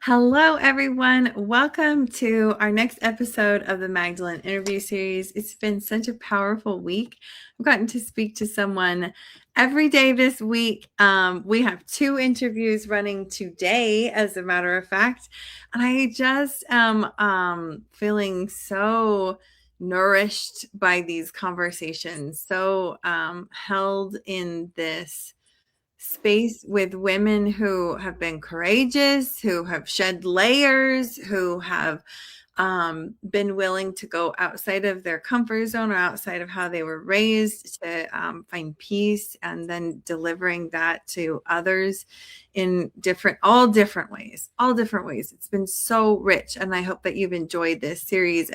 Hello, everyone. Welcome to our next episode of the Magdalene Interview Series. It's been such a powerful week. I've gotten to speak to someone every day this week. We have 2 interviews running today, as a matter of fact. And I just am feeling so nourished by these conversations, so held in this space with women who have been courageous, who have shed layers, who have been willing to go outside of their comfort zone or outside of how they were raised to find peace, and then delivering that to others in all different ways. It's been so rich, and I hope that you've enjoyed this series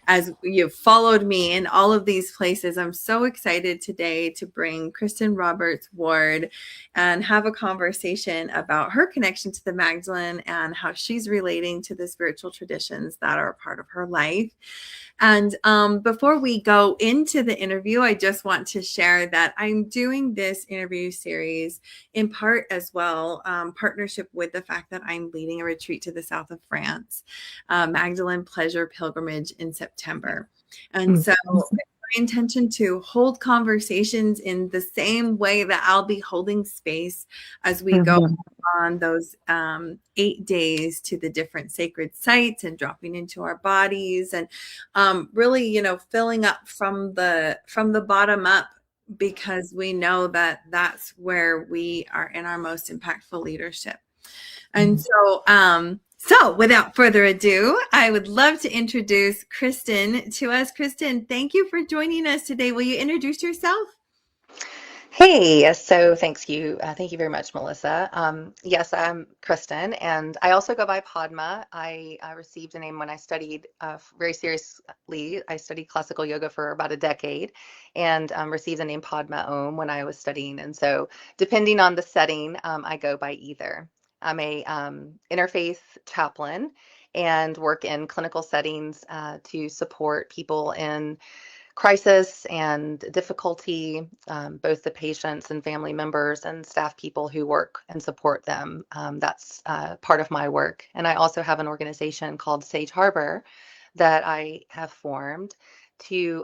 as you've followed me in all of these places. I'm so excited today to bring Kristen Roberts Ward and have a conversation about her connection to the Magdalene and how she's relating to the spiritual traditions that are a part of her life. And before we go into the interview, I just want to share that I'm doing this interview series in part as well, partnership with the fact that I'm leading a retreat to the south of France, Magdalene Pleasure Pilgrimage in September. And so it's my intention to hold conversations in the same way that I'll be holding space as we go on those 8 days to the different sacred sites and dropping into our bodies and really, filling up from the bottom up, because we know that that's where we are in our most impactful leadership. And so without further ado, I would love to introduce Kristen to us. Kristen, thank you for joining us today. Will you introduce yourself? Hey, so thank you very much, Melissa. Yes, I'm Kristen, and I also go by Padma. I received a name when I studied very seriously. I studied classical yoga for about a decade, and received the name Padma Om when I was studying. And so, depending on the setting, I go by either. I'm a interfaith chaplain and work in clinical settings to support people in crisis and difficulty, both the patients and family members and staff people who work and support them. That's part of my work. And I also have an organization called Sage Harbor that I have formed to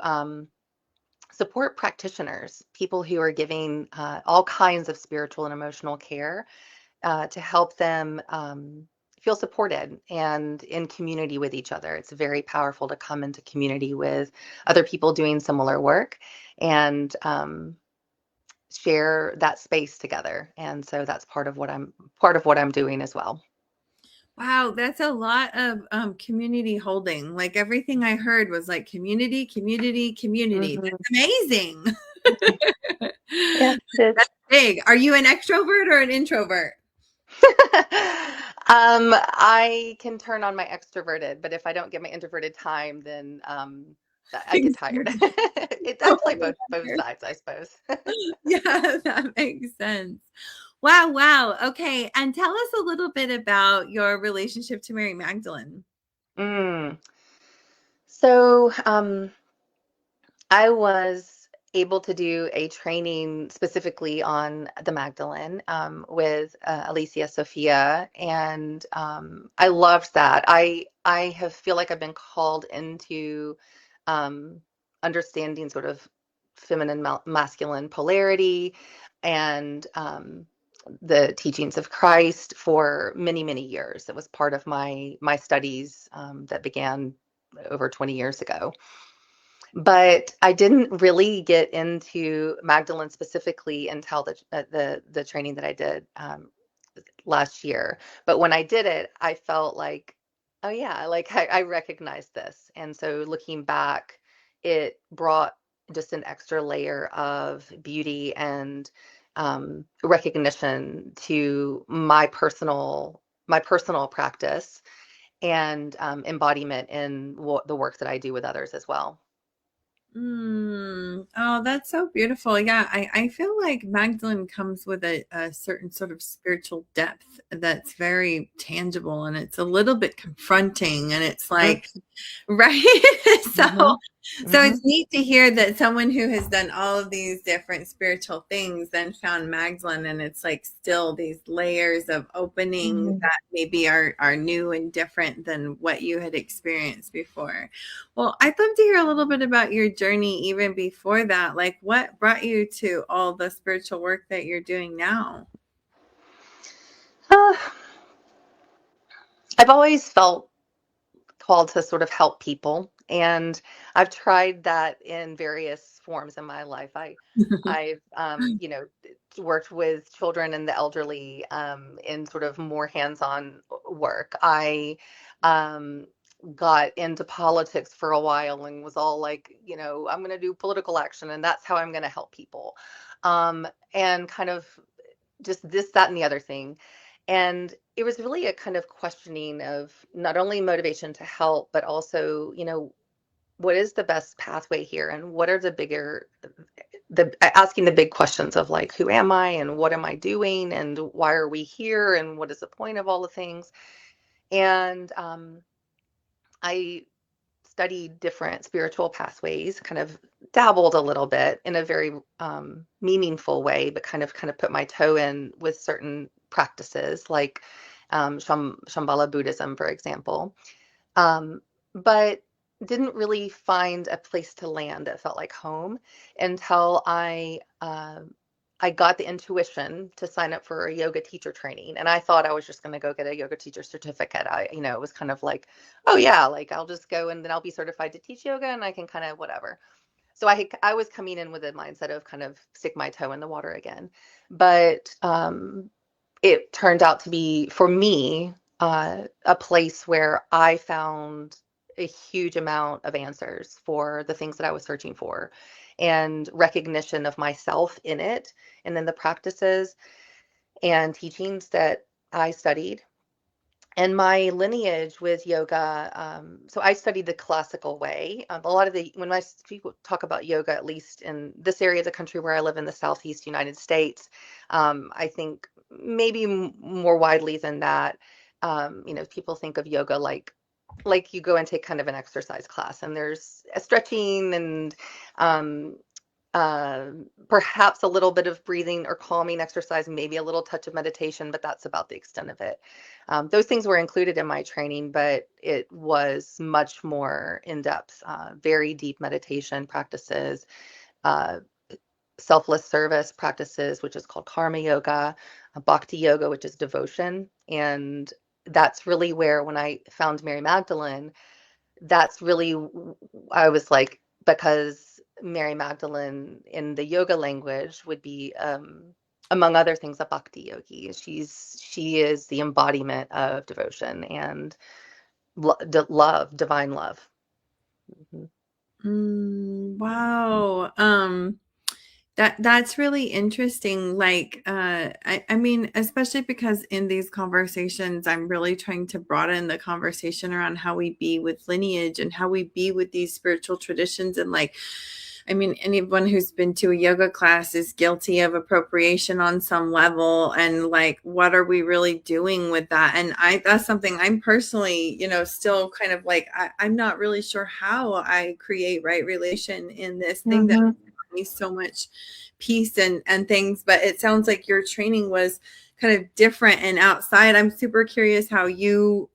support practitioners, people who are giving all kinds of spiritual and emotional care to help them feel supported and in community with each other. It's very powerful to come into community with other people doing similar work and share that space together. And so that's part of what I'm doing as well. Wow, that's a lot of community holding. Like, everything I heard was like community, community, community. Mhm. That's amazing. Yeah, it is. That's big. Are you an extrovert or an introvert? I can turn on my extroverted, but if I don't get my introverted time, then I get tired. I play both sides, I suppose. Yeah, that makes sense. Wow. Okay. And tell us a little bit about your relationship to Mary Magdalene. Mm. So, I was able to do a training specifically on the Magdalene with Alicia Sophia, and I loved that. I feel like I've been called into um, understanding sort of feminine masculine polarity and the teachings of Christ for many years. It was part of my studies that began over 20 years ago. But I didn't really get into Magdalene specifically until the training that I did last year. But when I did it, I felt like, oh yeah, like I recognized this. And so looking back, it brought just an extra layer of beauty and recognition to my personal practice and embodiment in the work that I do with others as well. Oh, that's so beautiful. Yeah, I feel like Magdalene comes with a certain sort of spiritual depth that's very tangible, and it's a little bit confronting, and it's like, right? So Mhm. So Hmm. it's neat to hear that someone who has done all of these different spiritual things then found Magdalene, and it's like still these layers of opening Hmm. that maybe are new and different than what you had experienced before. Well, I'd love to hear a little bit about your journey even before that. Like what brought you to all the spiritual work that you're doing now? Uh, I've always felt called to sort of help people, and I've tried that in various forms in my life. I've worked with children and the elderly in sort of more hands-on work. I um, got into politics for a while and was all like, I'm going to do political action, and that's how I'm going to help people. And kind of just this, that, and the other thing. And it was really a kind of questioning of not only motivation to help, but also, what is the best pathway here, and what are the bigger, the asking the big questions of like, who am I, and what am I doing, and why are we here, and what is the point of all the things? And I studied different spiritual pathways, kind of dabbled a little bit in a very meaningful way, but kind of put my toe in with certain practices like Shambhala Buddhism, for example. But didn't really find a place to land that felt like home until I got the intuition to sign up for a yoga teacher training. And I thought I was just going to go get a yoga teacher certificate. It was kind of like, oh yeah, like I'll just go and then I'll be certified to teach yoga and I can kind of whatever. So I was coming in with a mindset of kind of stick my toe in the water again. But it turned out to be, for me, a place where I found a huge amount of answers for the things that I was searching for, and recognition of myself in it, and then the practices and teachings that I studied. And my lineage with yoga, so I studied the classical way. A lot of when people talk about yoga, at least in this area of the country where I live in the Southeast United States, I think maybe more widely than that, people think of yoga like you go and take kind of an exercise class, and there's a stretching and um, uh, perhaps a little bit of breathing or calming exercise, maybe a little touch of meditation, but that's about the extent of it. Those things were included in my training, but it was much more in depth, very deep meditation practices, uh, selfless service practices, which is called karma yoga, bhakti yoga, which is devotion. And that's really where, when I found Mary Magdalene, that's really, I was like, because Mary Magdalene in the yoga language would be, among other things, a bhakti yogi. She is the embodiment of devotion and love, divine love. Mhm. Wow. That's really interesting. Like, I mean, especially because in these conversations, I'm really trying to broaden the conversation around how we be with lineage and how we be with these spiritual traditions. And like, I mean, anyone who's been to a yoga class is guilty of appropriation on some level. And like, what are we really doing with that? And that's something I'm personally, still kind of like, I'm not really sure how I create right relation in this thing that Mhm. me so much peace and things, but it sounds like your training was kind of different and outside. I'm super curious how you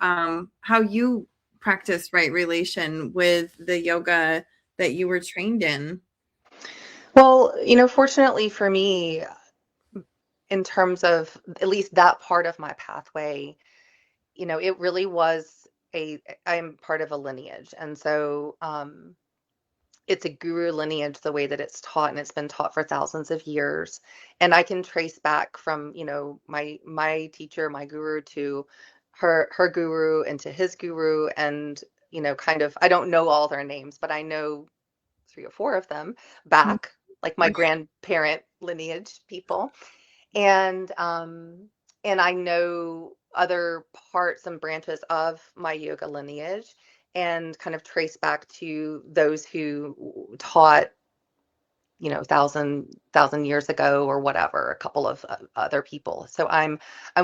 practice right relation with the yoga that you were trained in. Well, fortunately for me, in terms of at least that part of my pathway, it really was I'm part of a lineage. And so it's a guru lineage the way that it's taught, and it's been taught for thousands of years. And I can trace back from, my teacher, my guru, to her guru, and to his guru, and kind of, I don't know all their names, but I know three or four of them back, like my grandparent lineage people. And I know other parts and branches of my yoga lineage, and kind of trace back to those who taught thousand years ago or whatever, a couple of other people. So I'm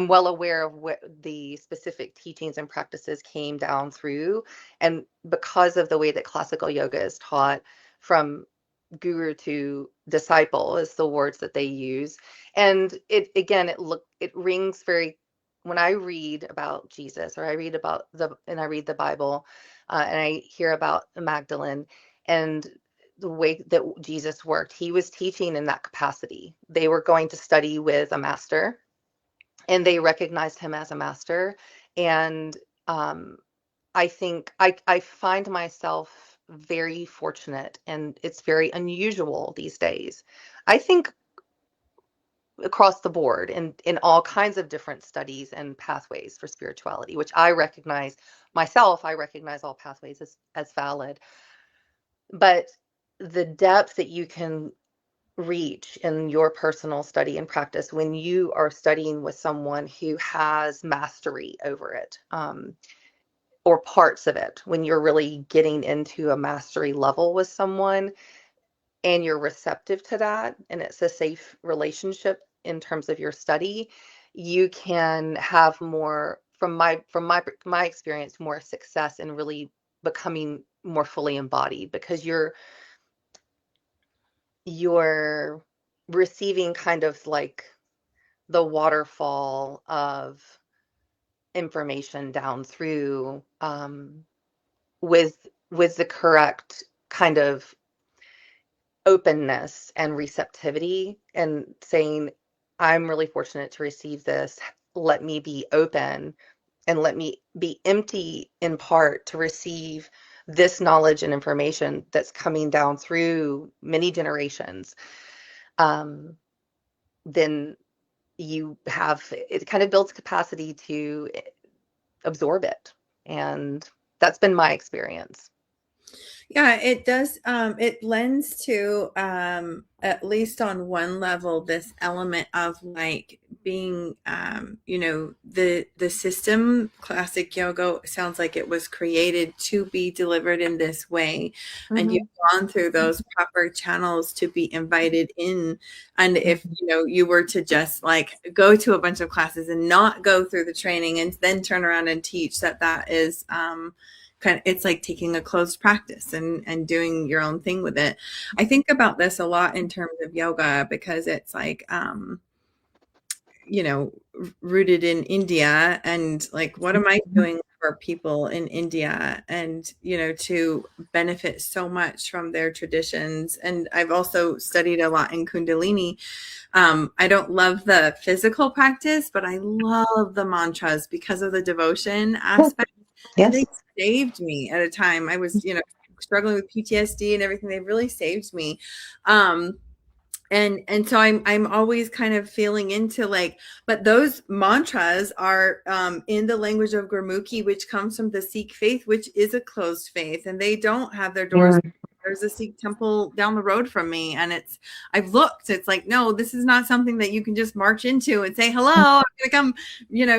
well aware of what the specific teachings and practices came down through, and because of the way that classical yoga is taught from guru to disciple is the words that they use. And it rings very, when I read about Jesus, or I read about I read the Bible, and I hear about Magdalene and the way that Jesus worked, he was teaching in that capacity. They were going to study with a master, and they recognized him as a master. And I think I find myself very fortunate, and it's very unusual these days. I think across the board in all kinds of different studies and pathways for spirituality, which I recognize myself, I recognize all pathways as valid. But the depth that you can reach in your personal study and practice when you are studying with someone who has mastery over it, or parts of it, when you're really getting into a mastery level with someone and you're receptive to that, and it's a safe relationship in terms of your study, you can have more, from my experience, more success in really becoming more fully embodied, because you're receiving kind of like the waterfall of information down through, with the correct kind of openness and receptivity, and saying, I'm really fortunate to receive this. Let me be open, and let me be empty in part to receive this knowledge and information that's coming down through many generations. Then it kind of builds capacity to absorb it. And that's been my experience. Yeah, it does. It lends to, at least on one level, this element of like being, the system. Classic yoga sounds like it was created to be delivered in this way, and you've Mhm. gone through those proper channels to be invited in. And if you were to just like go to a bunch of classes and not go through the training and then turn around and teach, that is it's like taking a closed practice and doing your own thing with it. I think about this a lot in terms of yoga, because it's like you know rooted in India, and like what am I doing for people in India, and to benefit so much from their traditions. And I've also studied a lot in Kundalini. I don't love the physical practice, but I love the mantras because of the devotion Yeah. aspect. And they Yes. saved me at a time. I was, struggling with PTSD and everything. They really saved me. And so I'm always kind of feeling into like, but those mantras are in the language of Gurmukhi, which comes from the Sikh faith, which is a closed faith, and they don't have their doors. Yeah. There's a Sikh temple down the road from me, and I've looked. It's like, no, this is not something that you can just march into and say, hello, I'm gonna come,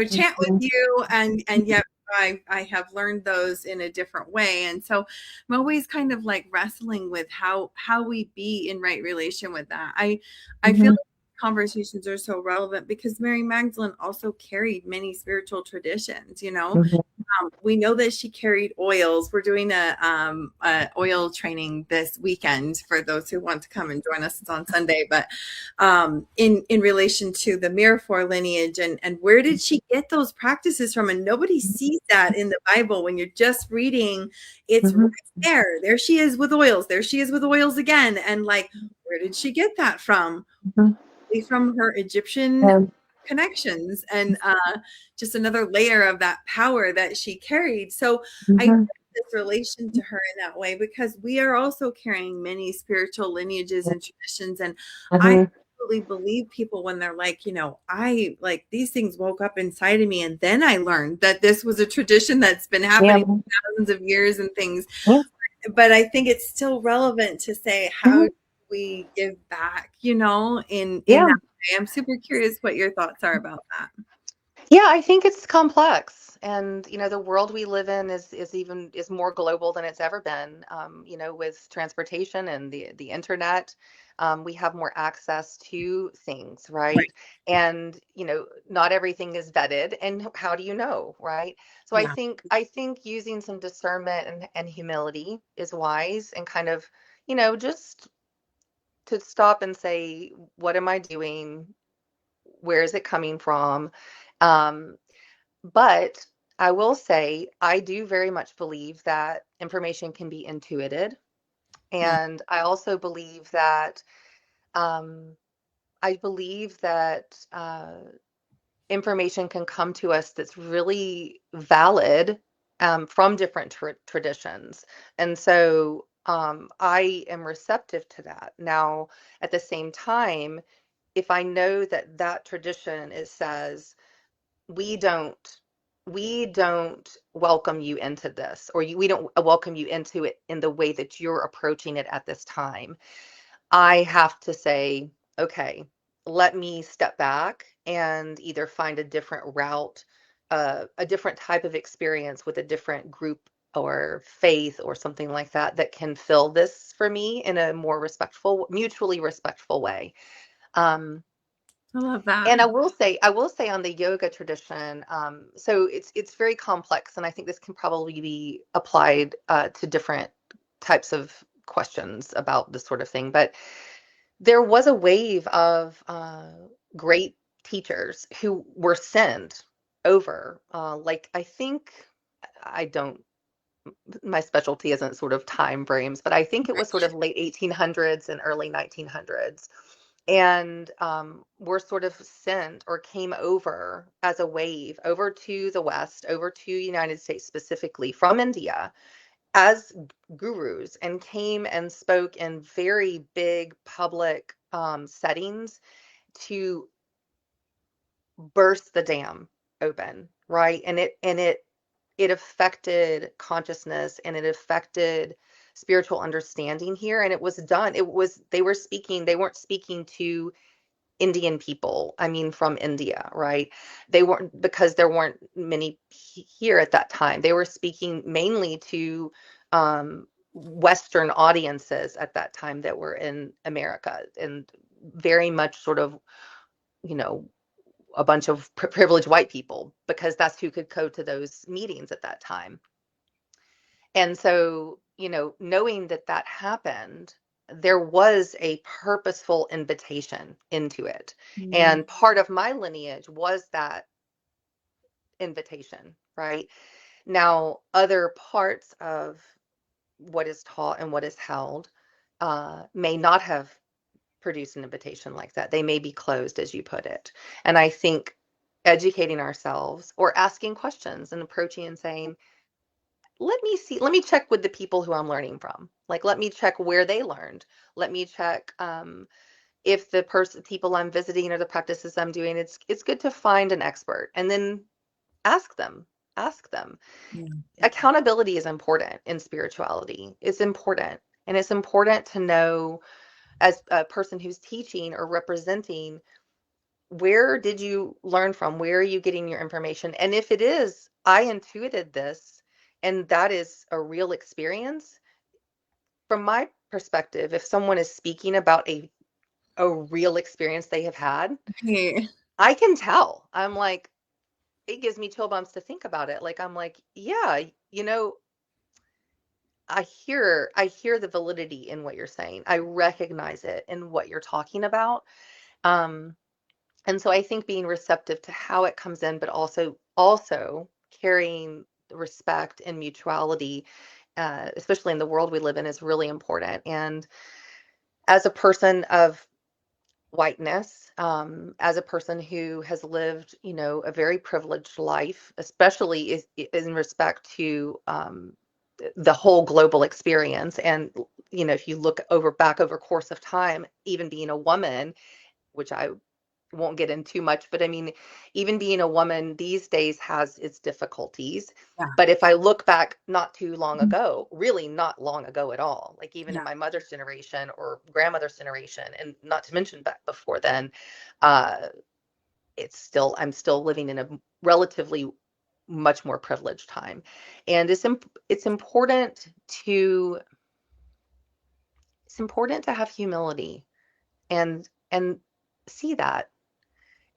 chant with Mhm. you. And yet I have learned those in a different way. And so I'm always kind of like wrestling with how we be in right relation with that. I feel Mhm. like conversations are so relevant because Mary Magdalene also carried many spiritual traditions. Mhm. We know that she carried oils. We're doing a oil training this weekend for those who want to come and join us. It's on Sunday, but in relation to the Miraphor lineage, and where did she get those practices from? And nobody sees that in the Bible when you're just reading. It's right Mhm. there. There she is with oils. There she is with oils again. And like, where did she get that from? Mhm. From her Egyptian Yeah. connections, and just another layer of that power that she carried. So I get Mhm. this relation to her in that way, because we are also carrying many spiritual lineages and traditions. And I Mhm. really believe people when they're like, I like these things woke up inside of me, and then I learned that this was a tradition that's been Yeah. happening thousands of years and things. Yeah. But I think it's still relevant to say, how Mhm. do we give back, in Yeah. that way? I'm super curious what your thoughts are about that. Yeah, I think it's complex, and the world we live in is more global than it's ever been. With transportation and the internet, We have more access to things, right? And, not everything is vetted. And how do you know, right? So Yeah. I think using some discernment and humility is wise, and kind of, just to stop and say, what am I doing? Where is it coming from? Um, but I will say, I do very much believe that information can be intuited. Yeah. And I also believe that, um, information can come to us that's really valid, from different traditions. And so, I am receptive to that. Now, at the same time, if I know that that tradition, it says, we don't we don't welcome you into this, or we don't welcome you into it in the way that you're approaching it at this time, I have to say, okay, let me step back and either find a different route, a different type of experience with a different group or faith or something like that, that can fill this for me in a more respectful, mutually respectful way. Um, I love that. and I will say on the yoga tradition, so it's very complex, and I think this can probably be applied, to different types of questions about this sort of thing. But there was a wave of, great teachers who were sent over. Like, I think, I don't, my specialty isn't sort of time frames, but I think it was sort of late 1800s and early 1900s. And, were sort of sent or came over as a wave over to the West, over to United States specifically from India, as gurus, and came and spoke in very big public, settings to burst the dam open, right? And it affected consciousness, and it affected spiritual understanding here. And it was done. They weren't speaking to Indian people, I mean, from India, right? They weren't, because there weren't many here at that time. They were speaking mainly to, Western audiences at that time that were in America, and very much sort of, you know, a bunch of privileged white people, because that's who could go to those meetings at that time. And so, knowing that that happened, there was a purposeful invitation into it. Mm. And part of my lineage was that invitation, right? Now, other parts of what is taught and what is held, may not have produced an invitation like that. They may be closed, as you put it. And I think educating ourselves, or asking questions and approaching and saying, let me check with the people who I'm learning from. Like, let me check where they learned. Let me check, if the people I'm visiting, or the practices I'm doing, it's good to find an expert, and then ask them. Ask them. Yeah. Accountability is important in spirituality. It's important. And it's important to know, as a person who's teaching or representing, where did you learn from? Where are you getting your information? And if it is, I intuited this, and that is a real experience, from my perspective, if someone is speaking about a real experience they have had, Hey. I can tell. I'm like, it gives me chill bumps to think about it. Like, I'm like, yeah, I hear the validity in what you're saying. I recognize it in what you're talking about. Um, And so I think being receptive to how it comes in, but also carrying respect and mutuality, especially in the world we live in, is really important. And as a person of whiteness, as a person who has lived, a very privileged life, especially in respect to, the whole global experience. And, if you look back over course of time, even being a woman, which I won't get in too much, but I mean, even being a woman these days has its difficulties. Yeah. But if I look back not too long ago, really not long ago at all, like even in Yeah. my mother's generation or grandmother's generation, and not to mention back before then, uh, I'm still living in a relatively much more privileged time. And it's important to it's important to have humility. and see that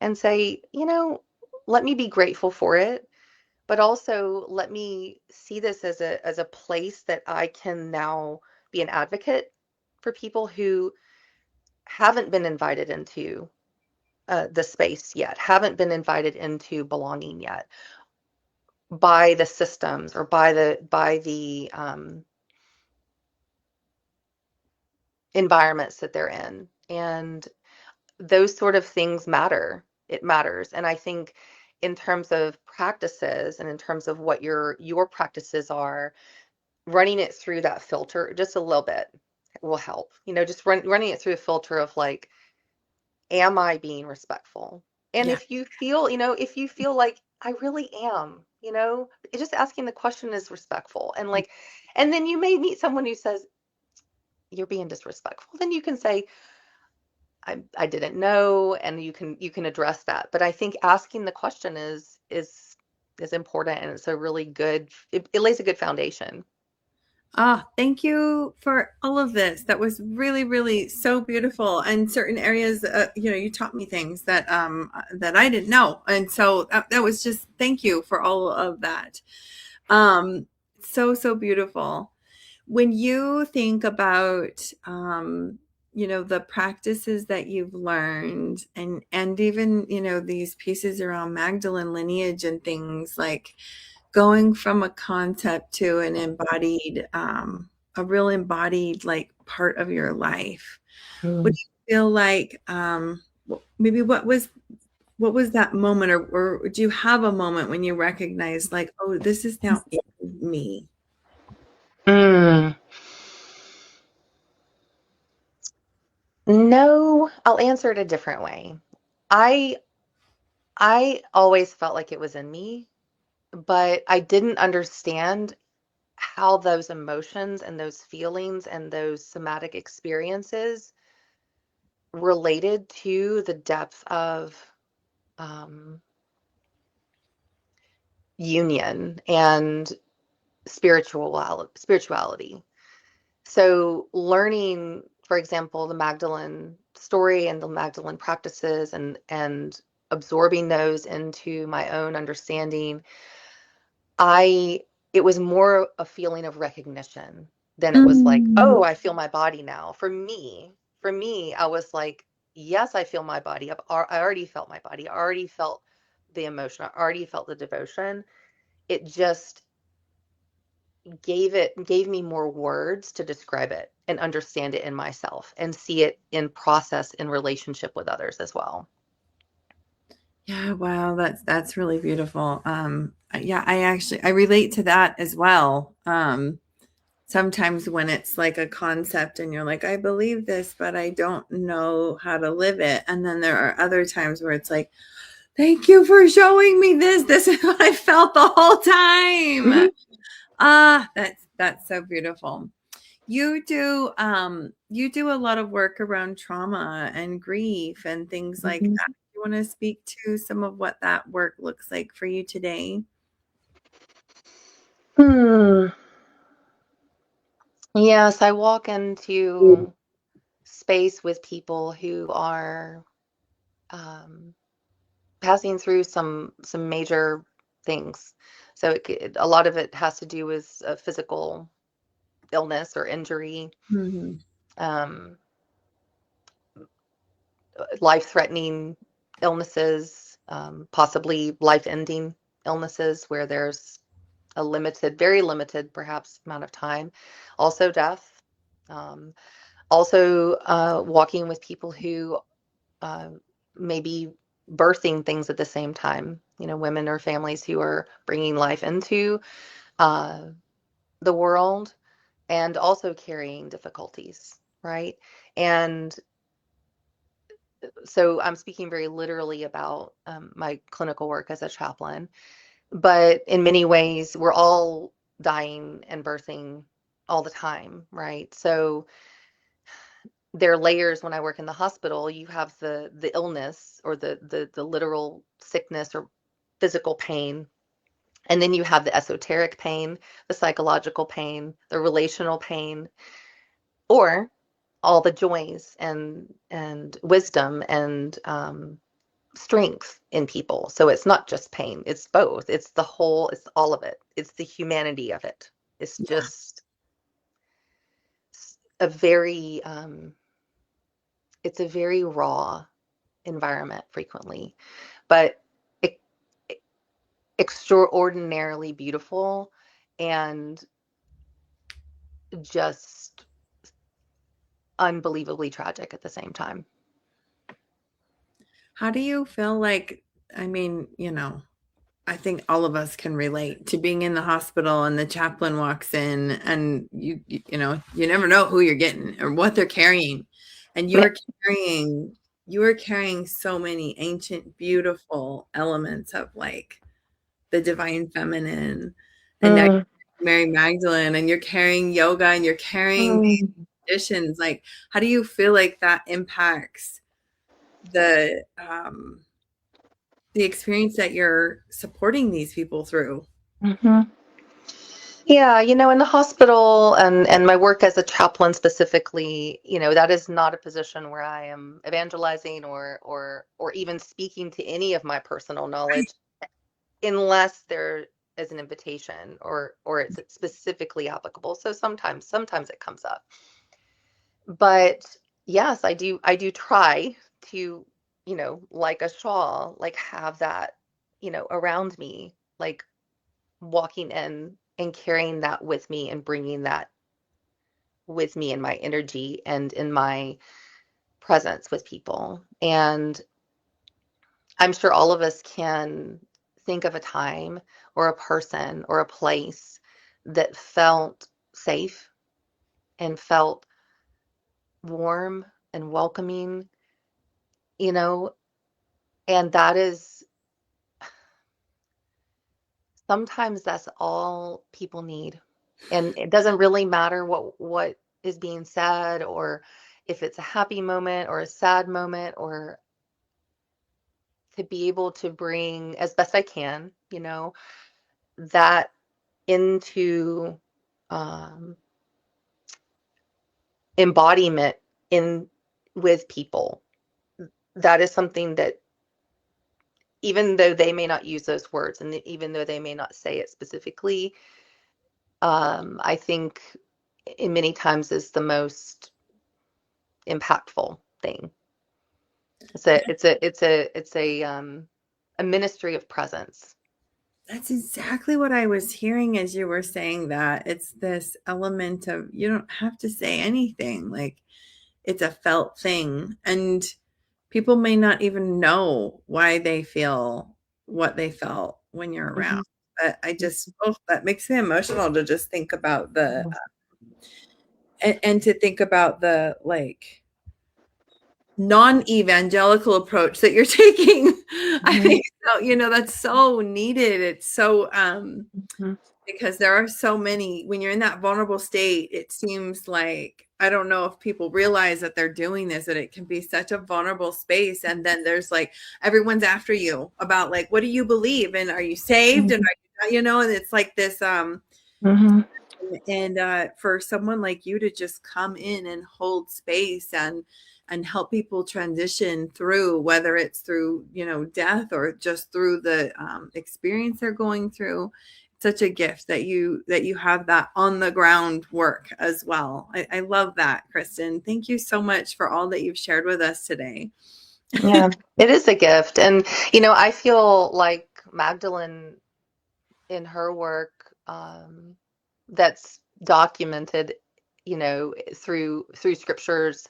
and say, let me be grateful for it, but also let me see this as a place that I can now be an advocate for people who haven't been invited into the space yet, haven't been invited into belonging yet by the systems or by the environments that they're in. And those sort of things matter. It matters. And I think in terms of practices and in terms of what your practices are, running it through that filter just a little bit will help. Just running it through a filter of like, am I being respectful? And Yeah. if you feel like I really am, just asking the question is respectful. And then you may meet someone who says you're being disrespectful. Then you can say, I didn't know, and you can address that. But I think asking the question is important, and it's a really good, it lays a good foundation. Ah, thank you for all of this. That was really, really so beautiful. And certain areas, you taught me things that I didn't know, and so that was just thank you for all of that. So so beautiful. When you think about the practices that you've learned, and even these pieces around Magdalene lineage and things like going from a concept to an embodied, a real embodied like part of your life. What Mm. do you feel like, maybe what was that moment, or do you have a moment when you recognize like, oh, this is now in me? Mm. No, I'll answer it a different way. I I always felt like it was in me, but I didn't understand how those emotions and those feelings and those somatic experiences related to the depth of um, union and spirituality. So learning, for example, the Magdalene story and the Magdalene practices and absorbing those into my own understanding, I it was more a feeling of recognition than it was like, oh, Mm. I feel my body now. For me, I was like, yes, I feel my body. I already felt my body. I already felt the emotion. I already felt the devotion. It just gave me more words to describe it and understand it in myself and see it in process in relationship with others as well. Yeah, wow, that's really beautiful. Yeah, I relate to that as well. Sometimes when it's like a concept and you're like, I believe this, but I don't know how to live it. And then there are other times where it's like, thank you for showing me this. This is what I felt the whole time. Mhm, Ah, that's so beautiful. You do a lot of work around trauma and grief and things like mhm. that. You want to speak to some of what that work looks like for you today? Hmm. Yes, I walk into space with people who are um, passing through some major things. So a lot of it has to do with physical illness or injury, Mhm. um, life-threatening illnesses, possibly life-ending illnesses where there's a limited, very limited, perhaps amount of time. Also death. Um, Also walking with people who uh, may be birthing things at the same time. Women or families who are bringing life into uh, the world and also carrying difficulties, right? And so I'm speaking very literally about my clinical work as a chaplain, but in many ways, we're all dying and birthing all the time, right? So there are layers when I work in the hospital. You have the illness or the literal sickness or physical pain. And then you have the esoteric pain, the psychological pain, the relational pain, or all the joys and wisdom and strength in people. So it's not just pain, it's both. It's the whole, it's all of it. It's the humanity of it. It's Yeah. just a very it's a very raw environment frequently, but e- extraordinarily beautiful and just unbelievably tragic at the same time. How do you feel like, I mean, I think all of us can relate to being in the hospital and the chaplain walks in and you never know who you're getting or what they're carrying. And Yeah. you are carrying so many ancient, beautiful elements of like the divine feminine. And now Mm, you're Mary Magdalene and you're carrying yoga and you're carrying these mm, traditions. Like, how do you feel like that impacts the experience that you're supporting these people through? mhm. Yeah, in the hospital and my work as a chaplain specifically, that is not a position where I am evangelizing or even speaking to any of my personal knowledge unless there is an invitation or it's specifically applicable. So sometimes it comes up. But yes, I do try to, like a shawl, like have that, around me, like walking in and carrying that with me and bringing that with me in my energy and in my presence with people. And I'm sure all of us can think of a time or a person or a place that felt safe and felt warm and welcoming, you know, and that is sometimes that's all people need. And it doesn't really matter what is being said or if it's a happy moment or a sad moment or to be able to bring as best I can, that into um, embodiment in with people. That is something that even though they may not use those words and even though they may not say it specifically, I think in many times is the most impactful thing. It's a ministry of presence. That's exactly what I was hearing as you were saying that. It's this element of you don't have to say anything. Like it's a felt thing. And people may not even know why they feel what they felt when you're around. Mhm. But that makes me emotional to just think about and to think about the like non-evangelical approach that you're taking. I Mhm. think so, that's so needed. It's so Mhm. because there are so many when you're in that vulnerable state, it seems like I don't know if people realize that they're doing this, that it can be such a vulnerable space. And then there's like everyone's after you about like, what do you believe? And are you saved? And are and it's like this Mhm. and for someone like you to just come in and hold space and help people transition through whether it's through death or just through the experience they're going through. It's such a gift that you have that on the ground work as well. I love that, Kristen. Thank you so much for all that you've shared with us today. Yeah, it is a gift. And, I feel like Magdalene in her work, that's documented, through scriptures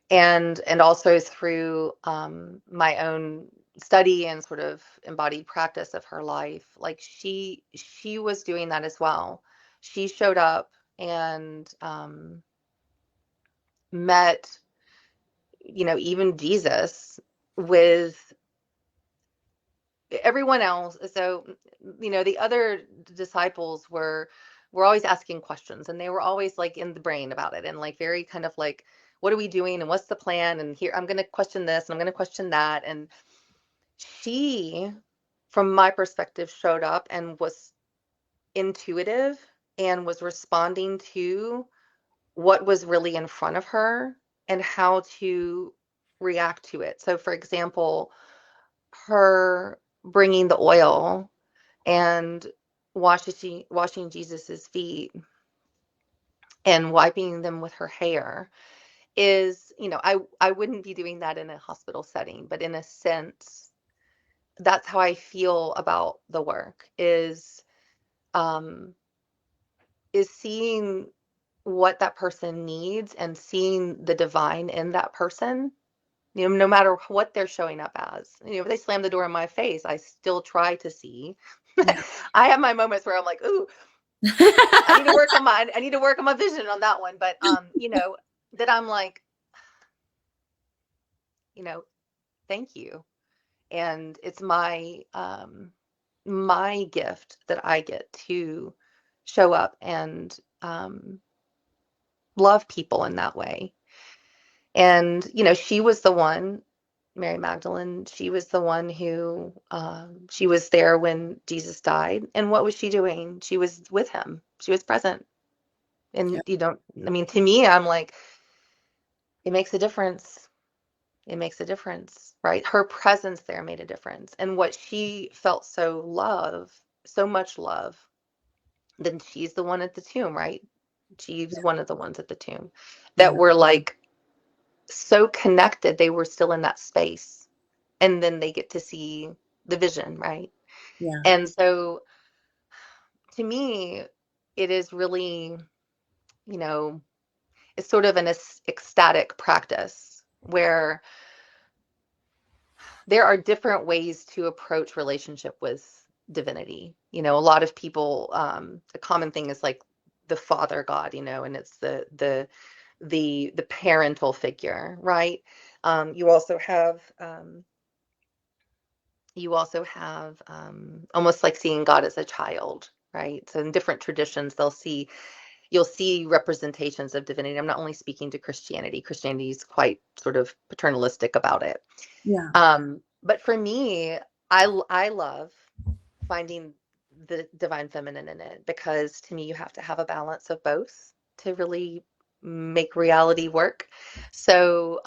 and also through my own study and sort of embodied practice of her life. Like she was doing that as well. She showed up and met, even Jesus with everyone else. So, the other disciples were always asking questions and they were always like in the brain about it and like very kind of like, what are we doing and what's the plan? And here I'm going to question this and I'm going to question that. And she, from my perspective, showed up and was intuitive and was responding to what was really in front of her and how to react to it. So, for example, her bringing the oil and washing Jesus's feet and wiping them with her hair is, I wouldn't be doing that in a hospital setting, but in a sense, that's how I feel about the work um, is seeing what that person needs and seeing the divine in that person. No matter what they're showing up as. If they slam the door in my face, I still try to see. Yeah. I have my moments where I'm like, ooh, I need to work on my vision on that one. But that I'm like, you know, thank you. And it's my gift that I get to show up and love people in that way. And she was the one, Mary Magdalene, she was the one who she was there when Jesus died. And what was she doing? She was with him. She was present. Yeah. And I mean, to me, I'm like, it makes a difference. It makes a difference, right? Her presence there made a difference. And what she felt so much love, then she's the one at the tomb, right? She's one of the ones at the tomb that Yeah. were like so connected, they were still in that space. And then they get to see the vision, right? Yeah. And so to me, it is really, you know, it's sort of an ecstatic practice where there are different ways to approach relationship with divinity. A lot of people, a common thing is like the Father God, and it's the parental figure, right? You also have almost like seeing God as a child, right? So in different traditions, you'll see representations of divinity. I'm not only speaking to Christianity. Christianity is quite sort of paternalistic about it. Yeah. But for me, I love finding the divine feminine in it, because to me, you have to have a balance of both to really make reality work. So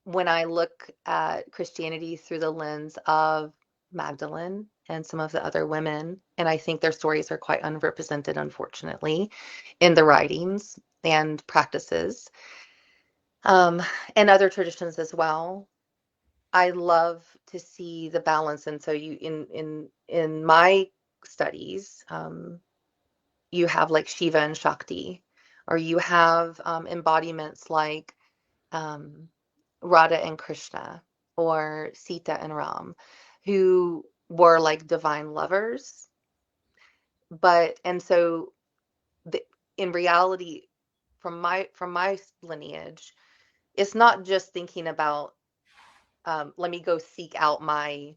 when I look at Christianity through the lens of Magdalene and some of the other women, and I think their stories are quite unrepresented, unfortunately, in the writings and practices, um, and other traditions as well. I love to see the balance. And so in my studies, you have like Shiva and Shakti, or you have embodiments like um, Radha and Krishna, or Sita and Ram, who were like divine lovers. And so the, in reality, from my lineage, it's not just thinking about let me go seek out my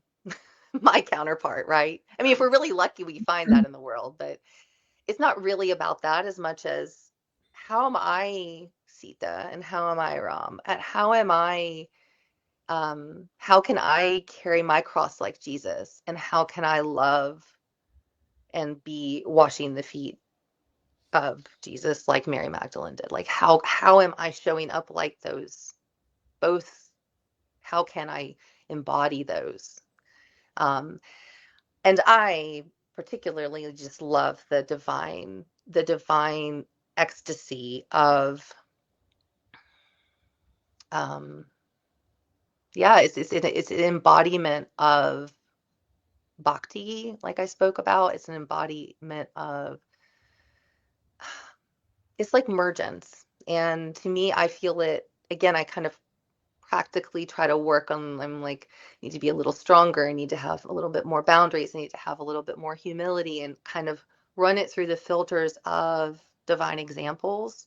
my counterpart, right? I mean, if we're really lucky, we find that in the world, but it's not really about that as much as how am I Sita and how am I Ram? And how can I carry my cross like Jesus? And how can I love and be washing the feet of Jesus like Mary Magdalene did? Like how am I showing up like those both? How can I embody those? Um, And I particularly just love the divine ecstasy of, um, yeah, it's an embodiment of bhakti, like I spoke about. It's an embodiment of, it's like mergence. And to me, I feel it, again, I kind of practically try to work on, I'm like, I need to be a little stronger. I need to have a little bit more boundaries. I need to have a little bit more humility, and kind of run it through the filters of divine examples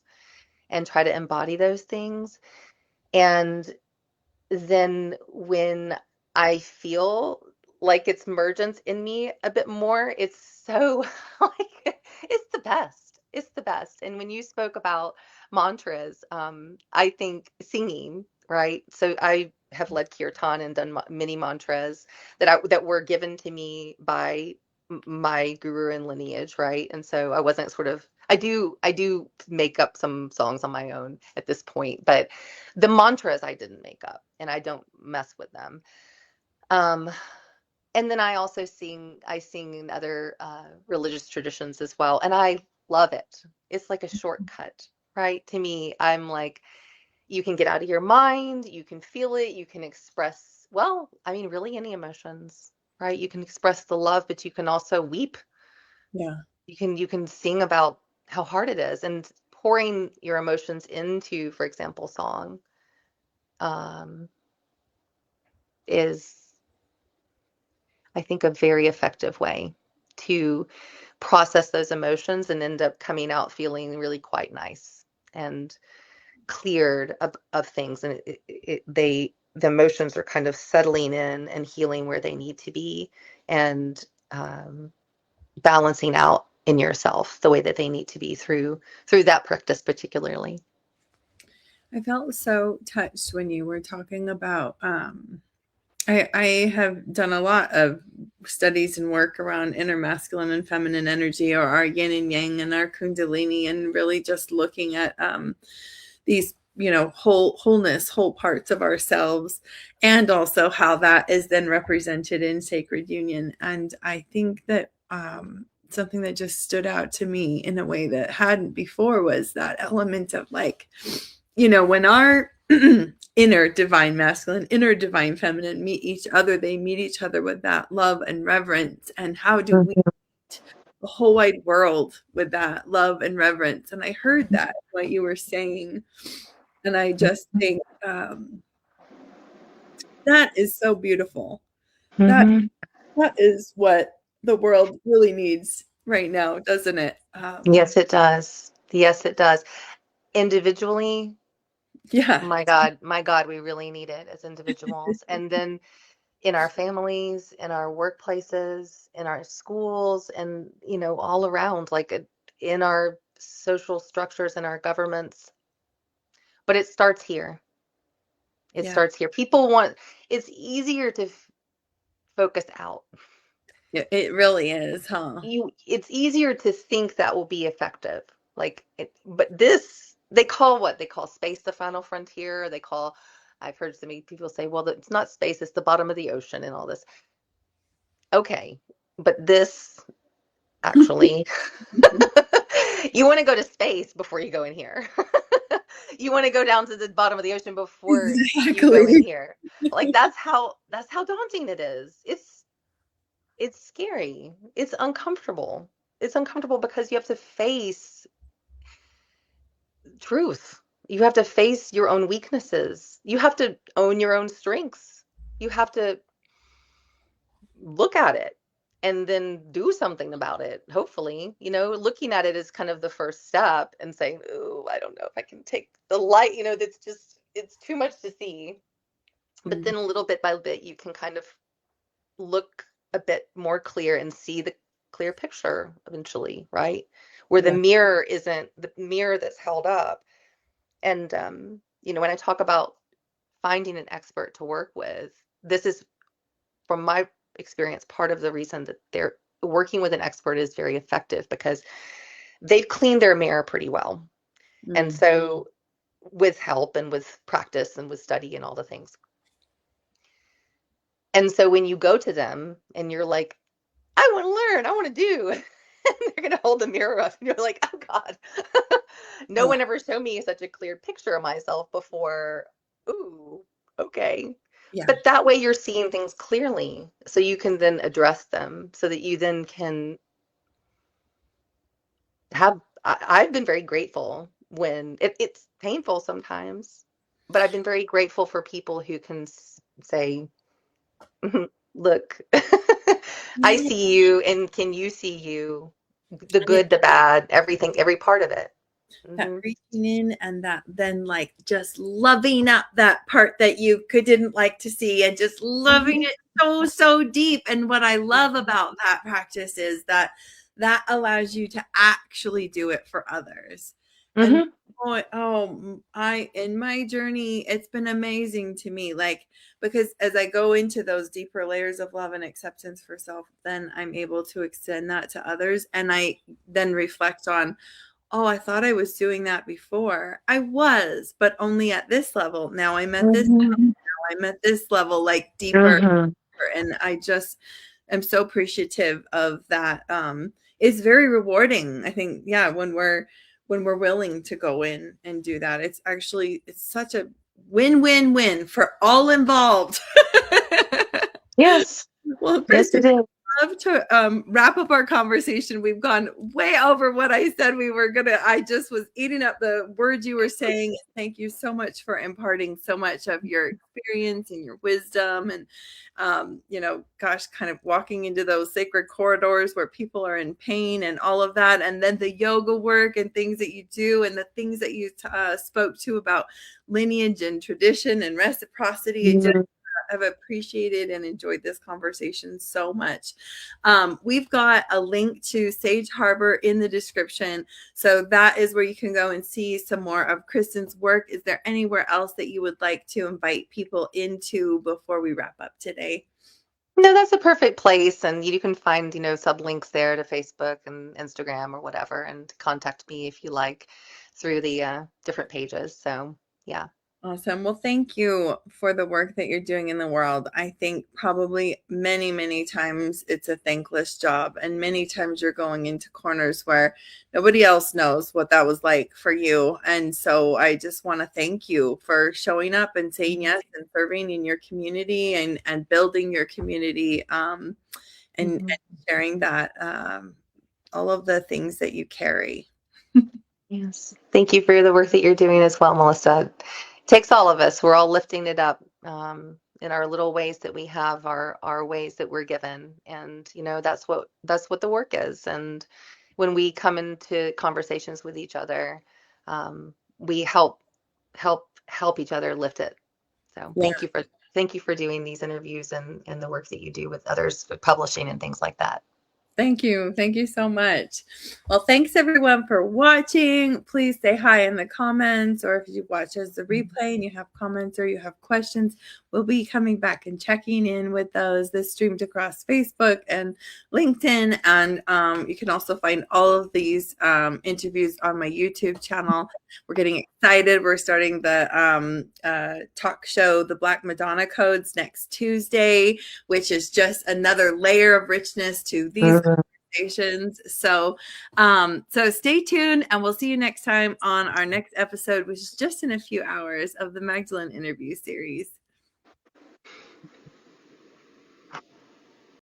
and try to embody those things. And then when I feel like it's mergence in me a bit more, it's so like it's the best. It's the best. And when you spoke about mantras, I think singing, right? So I have led kirtan and done many mantras that were given to me by my guru and lineage, right? And so I wasn't sort of I do make up some songs on my own at this point, but the mantras I didn't make up and I don't mess with them. Um, and then I sing in other religious traditions as well, and I love it. It's like a shortcut, right? To me, I'm like, you can get out of your mind, you can feel it, you can express, well, I mean, really any emotions, right? You can express the love, but you can also weep. Yeah. You can sing about how hard it is, and pouring your emotions into, for example, song, um, is, I think, a very effective way to process those emotions and end up coming out feeling really quite nice and cleared of things, and the emotions are kind of settling in and healing where they need to be, and balancing out in yourself the way that they need to be through that practice particularly. I felt so touched when you were talking about I have done a lot of studies and work around inner masculine and feminine energy, or our yin and yang and our kundalini, and really just looking at these, wholeness, whole parts of ourselves, and also how that is then represented in sacred union. And I think that something that just stood out to me in a way that hadn't before was that element of, like, when our inner divine masculine, inner divine feminine meet each other, they meet each other with that love and reverence. And how do we meet the whole wide world with that love and reverence? And I heard that, what you were saying. And I just think that is so beautiful. That Mm-hmm. that is what the world really needs right now, doesn't it? Yes, it does. Yes, it does. Individually, Yeah. my God, we really need it as individuals. And then in our families, in our workplaces, in our schools, and all around, like in our social structures, in our governments. But it starts here. It Yeah. starts here. People want, it's easier to focus out. It really is, huh? It's easier to think that will be effective. But this, they call space the final frontier. I've heard so many people say, well, it's not space, it's the bottom of the ocean and all this. Okay, but this actually, you want to go to space before you go in here. You want to go down to the bottom of the ocean before you go in Exactly. here. Like that's how daunting it is. It's scary. It's uncomfortable. It's uncomfortable because you have to face truth. You have to face your own weaknesses. You have to own your own strengths. You have to look at it and then do something about it. Hopefully, looking at it is kind of the first step, and saying, "Oh, I don't know if I can take the light, it's too much to see." But Mm, then little bit by bit, you can kind of look a bit more clear and see the clear picture eventually, right? Where the yeah. mirror isn't the mirror that's held up. And when I talk about finding an expert to work with, this is, from my experience, part of the reason that they're working with an expert is very effective, because they've cleaned their mirror pretty well. And Mm. so, with help and with practice and with study and all the things. And so when you go to them and you're like, I want to learn, I want to do, and they're going to hold the mirror up and you're like, oh God, no Oh, one ever showed me such a clear picture of myself before. Ooh, okay. yeah. But that way you're seeing things clearly, so you can then address them, so that you then can I've been very grateful when it's painful sometimes, but I've been very grateful for people who can say, "Mhm, look, I Yeah. see you, and can you see you? The And good, the bad, everything, every part of it." that Hmm. reaching in, and that then, like, just loving up that part that you didn't like to see, and just loving Hmm. it so deep. And what I love about that practice is that allows you to actually do it for others. And Hmm. in my journey, it's been amazing to me. Like, because as I go into those deeper layers of love and acceptance for self, then I'm able to extend that to others. And I then reflect on, oh, I thought I was doing that before. I was, but only at this level. Now I'm at this, Hmm. I'm at this level, like deeper. Hmm. And I just am so appreciative of that. It's very rewarding. I think, yeah, when we're willing to go in and do that, it's such a win-win-win for all involved. Yes. Well, Yes, Kristen, it is. love to wrap up our conversation. We've gone way over what I said we were gonna. I just was eating up the words you were saying. Thank you so much for imparting so much of your experience and your wisdom, and gosh, kind of walking into those sacred corridors where people are in pain and all of that, and then the yoga work and things that you do, and the things that you spoke to about lineage and tradition and reciprocity. It just Mhm. I've appreciated and enjoyed this conversation so much. We've got a link to Sage Harbor in the description. So that is where you can go and see some more of Kristen's work. Is there anywhere else that you would like to invite people into before we wrap up today? No, that's a perfect place. And you can find, sublinks there to Facebook and Instagram or whatever, and contact me if you like through the different pages. So, yeah. Awesome. Well, thank you for the work that you're doing in the world. I think probably many, many times it's a thankless job, and many times you're going into corners where nobody else knows what that was like for you. And so I just want to thank you for showing up and saying yes and serving in your community and building your community, and Mhm. sharing that, all of the things that you carry. Yes. Thank you for the work that you're doing as well, Melissa. It takes all of us. We're all lifting it up in our little ways that we have, our ways that we're given, and that's what the work is. And when we come into conversations with each other, we help each other lift it. So Yeah. thank you for doing these interviews and the work that you do with others, with publishing and things like that. Thank you. Thank you so much. Well, thanks everyone for watching. Please say hi in the comments, or if you watch as the replay and you have comments or you have questions, we'll be coming back and checking in with those. This streamed across Facebook and LinkedIn, and you can also find all of these interviews on my YouTube channel. We're getting excited. We're starting the talk show, The Black Madonna Codes, next Tuesday, which is just another layer of richness to these Mhm. conversations. So stay tuned, and we'll see you next time on our next episode, which is just in a few hours, of the Magdalene Interview Series.